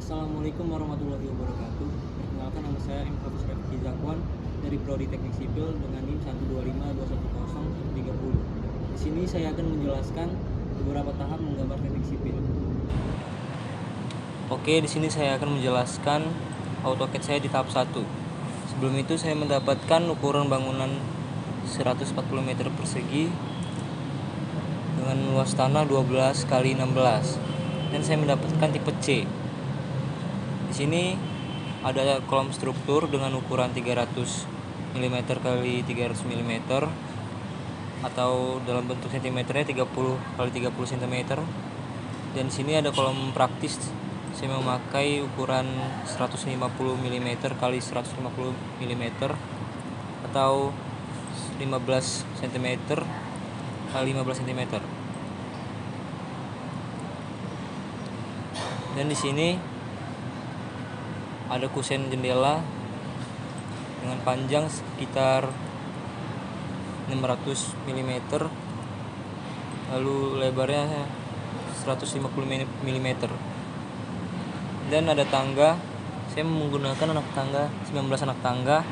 Assalamualaikum warahmatullahi wabarakatuh. Perkenalkan, nama saya M. Hafiz Rafiki Zakwan dari Prodi Teknik Sipil dengan NIM 125210130. Di sini saya akan menjelaskan beberapa tahap menggambar teknik sipil. Oke, di sini saya akan menjelaskan AutoCAD saya di tahap 1. Sebelum itu saya mendapatkan ukuran bangunan 140 meter persegi dengan luas tanah 12 kali 16 dan saya mendapatkan tipe C. Di sini ada kolom struktur dengan ukuran 300 mm kali 300 mm atau dalam bentuk cm-nya 30 kali 30 cm. Dan di sini ada kolom praktis. Saya memakai ukuran 150 mm kali 150 mm atau 15 cm kali 15 cm. Dan di sini ada kusen jendela dengan panjang sekitar 600 mm, lalu lebarnya 150 mm. Dan ada tangga. Saya menggunakan anak tangga 19 anak tangga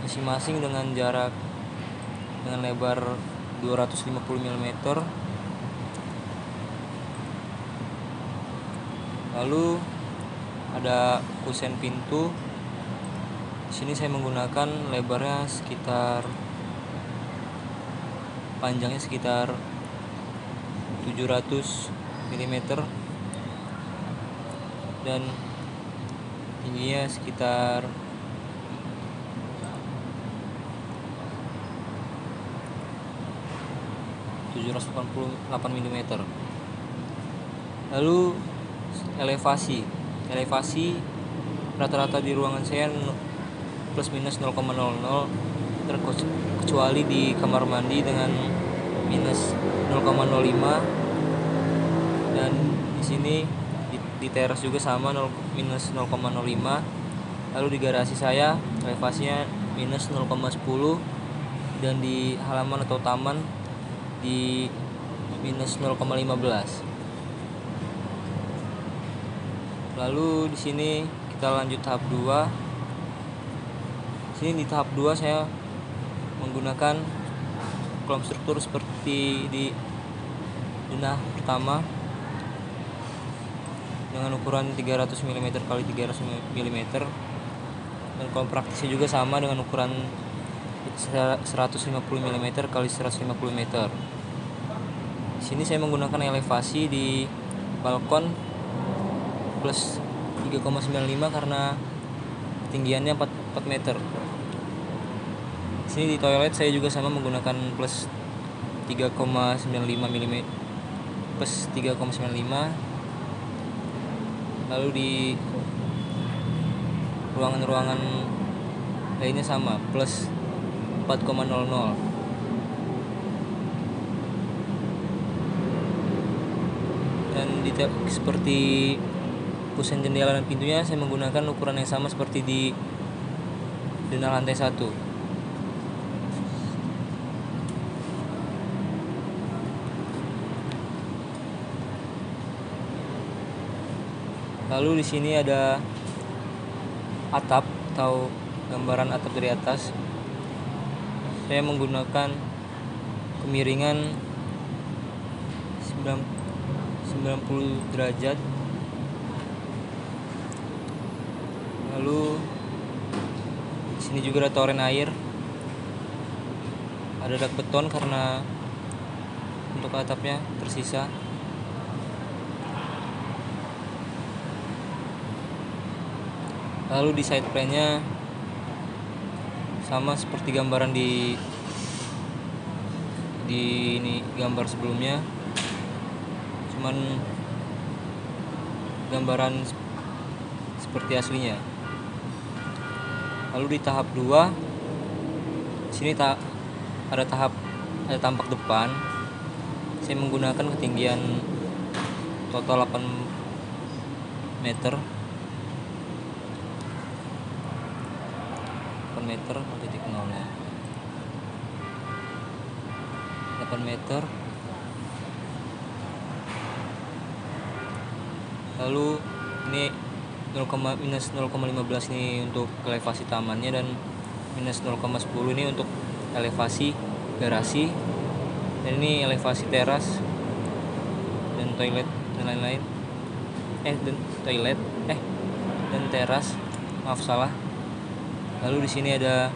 masing-masing dengan jarak dengan lebar 250 mm. Lalu ada kusen pintu. Di sini saya menggunakan lebarnya sekitar panjangnya sekitar 700 mm dan tingginya sekitar 788 mm. Lalu elevasi rata-rata di ruangan saya plus minus 0,00 terkecuali di kamar mandi dengan minus 0,05 dan di sini di teras juga sama minus 0,05. Lalu di garasi saya elevasinya minus 0,10 dan di halaman atau taman di minus 0,15. Lalu di sini kita lanjut tahap 2. Sini di tahap 2 saya menggunakan kolom struktur seperti di denah pertama dengan ukuran 300 mm kali 300 mm dan kolom praktisnya juga sama dengan ukuran 150 mm kali 150 meter. Di sini saya menggunakan elevasi di balkon plus 3,95 karena ketinggiannya 4 meter. Di sini di toilet saya juga sama menggunakan plus 3,95 mm plus 3,95. Lalu di ruangan-ruangan lainnya sama plus 4,00. Dan seperti kusen jendela dan pintunya saya menggunakan ukuran yang sama seperti di denah lantai 1. Lalu di sini ada atap atau gambaran atap dari atas. Saya menggunakan kemiringan 90 derajat. Lalu di sini juga ada toren air. Ada dak beton karena untuk atapnya tersisa. Lalu di side plan-nya sama seperti gambaran di ini gambar sebelumnya, cuman gambaran seperti aslinya. Lalu di tahap 2 sini ada tampak depan. Saya menggunakan ketinggian total 8 meter titik nolnya 8 meter. Lalu Ini minus 0,15 ini untuk elevasi tamannya, dan minus 0,10 ini untuk elevasi garasi, dan ini elevasi teras dan toilet dan lain-lain. Dan teras, maaf salah. Lalu di sini ada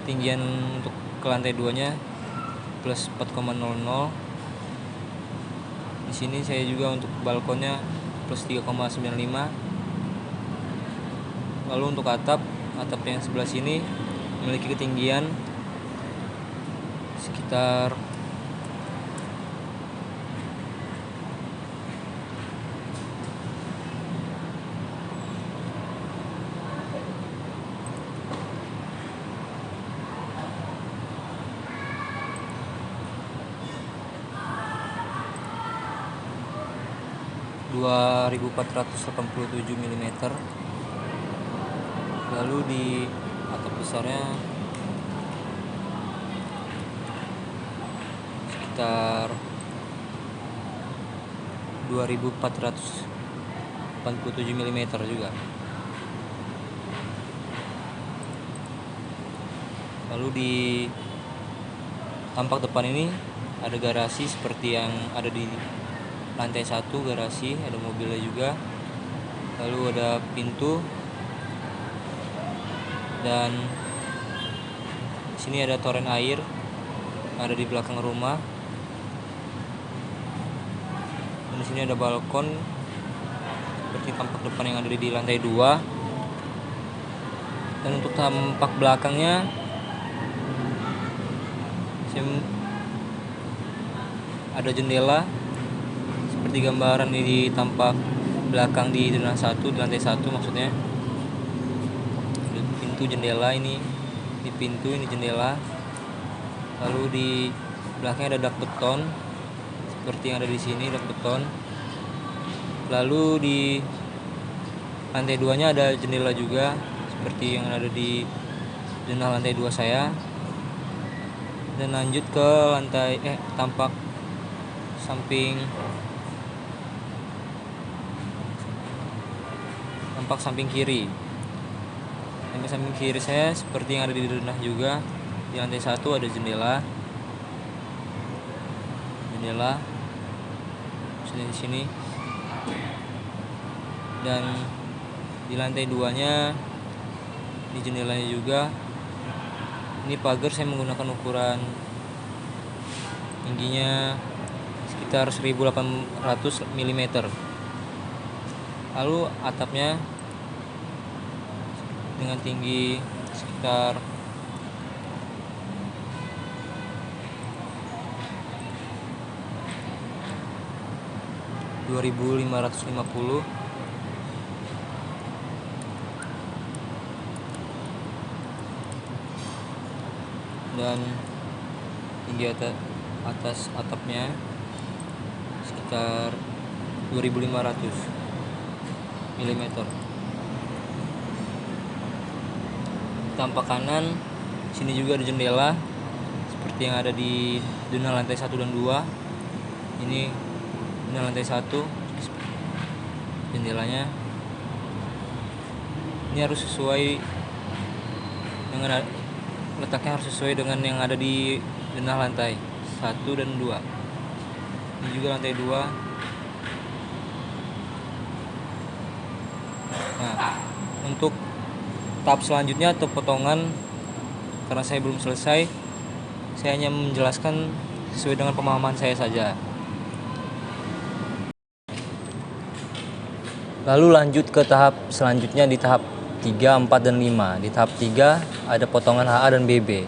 ketinggian untuk ke lantai 2-nya plus 4,00. Di sini saya juga untuk balkonnya plus 3,95. Lalu untuk atap yang sebelah sini memiliki ketinggian sekitar 2487 mm. Lalu di atap besarnya sekitar 2487 mm juga. Lalu di tampak depan ini ada garasi seperti yang ada di lantai 1, garasi, ada mobilnya juga. Lalu ada pintu, dan sini ada toren air ada di belakang rumah. Dan di sini ada balkon seperti tampak depan yang ada di lantai 2. Dan untuk tampak belakangnya ada jendela seperti gambaran di tampak belakang di denah 1, di lantai 1 maksudnya. Ada pintu, jendela, ini di pintu, ini jendela. Lalu di belakangnya ada dak beton seperti yang ada di sini, dak beton. Lalu di lantai 2-nya ada jendela juga seperti yang ada di denah lantai 2 saya. Dan lanjut ke lantai tampak samping kiri. Sampai samping kiri saya seperti yang ada di denah juga. Di lantai 1 ada jendela sudah di sini. Dan di lantai 2-nya di jendelanya juga. Ini pagar saya menggunakan ukuran tingginya sekitar 1800 mm. Lalu atapnya dengan tinggi sekitar 2550. Dan tinggi atas atapnya sekitar 2500 mm. Tampak kanan sini juga ada jendela seperti yang ada di denah lantai 1 dan 2. Ini denah lantai 1 jendelanya. Ini harus sesuai dengan letaknya, harus sesuai dengan yang ada di denah lantai 1 dan 2. Ini juga lantai 2. Nah, untuk tahap selanjutnya atau potongan, karena saya belum selesai, saya hanya menjelaskan sesuai dengan pemahaman saya saja. Lalu lanjut ke tahap selanjutnya di tahap 3, 4, dan 5. Di tahap 3 ada potongan AA dan BB.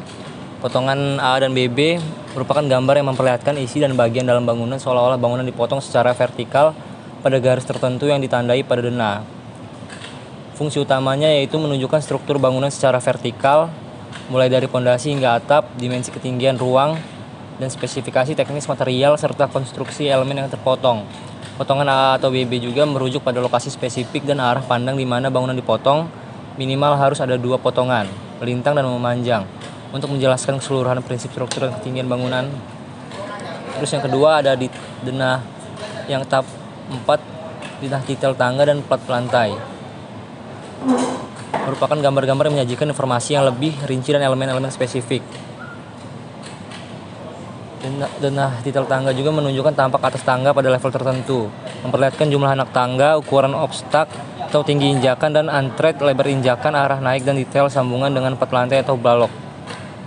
Potongan AA dan BB merupakan gambar yang memperlihatkan isi dan bagian dalam bangunan seolah-olah bangunan dipotong secara vertikal pada garis tertentu yang ditandai pada denah. Fungsi utamanya yaitu menunjukkan struktur bangunan secara vertikal, mulai dari pondasi hingga atap, dimensi ketinggian ruang, dan spesifikasi teknis material serta konstruksi elemen yang terpotong. Potongan AA atau BB juga merujuk pada lokasi spesifik dan arah pandang di mana bangunan dipotong. Minimal harus ada 2 potongan, melintang dan memanjang, untuk menjelaskan keseluruhan prinsip struktur dan ketinggian bangunan. Terus yang kedua ada di denah yang tahap 4 detail tangga dan plat lantai. Merupakan gambar-gambar yang menyajikan informasi yang lebih rinci dan elemen-elemen spesifik. Dan detail tangga juga menunjukkan tampak atas tangga pada level tertentu, memperlihatkan jumlah anak tangga, ukuran obstak atau tinggi injakan dan antret, lebar injakan, arah naik, dan detail sambungan dengan plat lantai atau balok.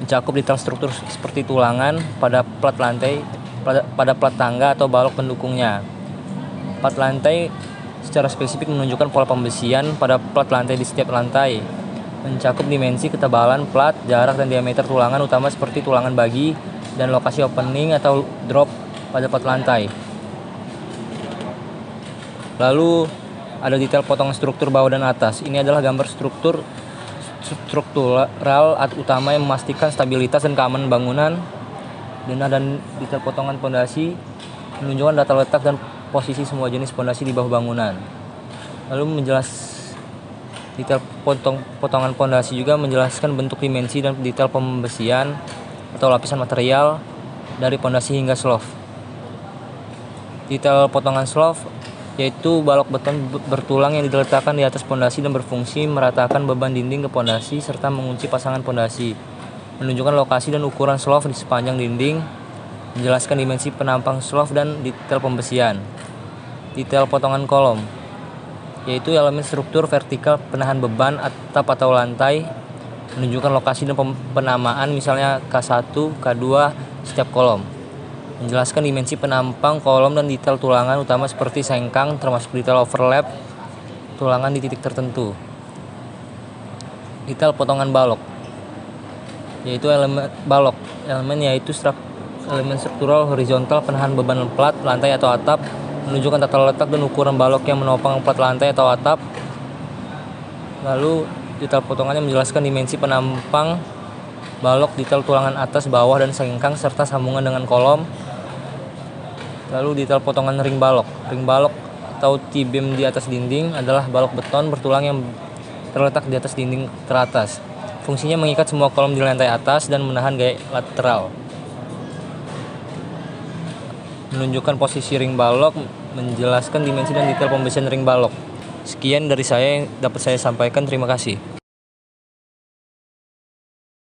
Mencakup detail struktur seperti tulangan pada plat lantai, pada plat tangga atau balok pendukungnya. Plat lantai secara spesifik menunjukkan pola pembesian pada plat lantai di setiap lantai. Mencakup dimensi, ketebalan plat, jarak dan diameter tulangan utama seperti tulangan bagi dan lokasi opening atau drop pada plat lantai. Lalu ada detail potongan struktur bawah dan atas. Ini adalah gambar struktural utama yang memastikan stabilitas dan keamanan bangunan. Dan ada detail potongan pondasi menunjukkan data letak dan posisi semua jenis pondasi di bawah bangunan. Lalu detail potongan pondasi juga menjelaskan bentuk, dimensi, dan detail pembesian atau lapisan material dari pondasi hingga slope. Detail potongan slope yaitu balok beton bertulang yang diletakkan di atas pondasi dan berfungsi meratakan beban dinding ke pondasi serta mengunci pasangan pondasi. Menunjukkan lokasi dan ukuran slope di sepanjang dinding, menjelaskan dimensi penampang slope dan detail pembesian. Detail potongan kolom yaitu elemen struktur vertikal penahan beban atap atau lantai, menunjukkan lokasi dan penamaan misalnya K1, K2 setiap kolom. Menjelaskan dimensi penampang kolom dan detail tulangan utama seperti sengkang, termasuk detail overlap tulangan di titik tertentu. Detail potongan balok yaitu elemen struktural horizontal penahan beban plat lantai atau atap, menunjukkan tata letak dan ukuran balok yang menopang plat lantai atau atap. Lalu detail potongannya menjelaskan dimensi penampang balok, detail tulangan atas, bawah, dan sengkang serta sambungan dengan kolom. Lalu detail potongan ring balok atau T-beam di atas dinding adalah balok beton bertulang yang terletak di atas dinding teratas. Fungsinya mengikat semua kolom di lantai atas dan menahan gaya lateral. Menunjukkan posisi ring balok, menjelaskan dimensi dan detail pembesian ring balok. Sekian dari saya yang dapat saya sampaikan. Terima kasih.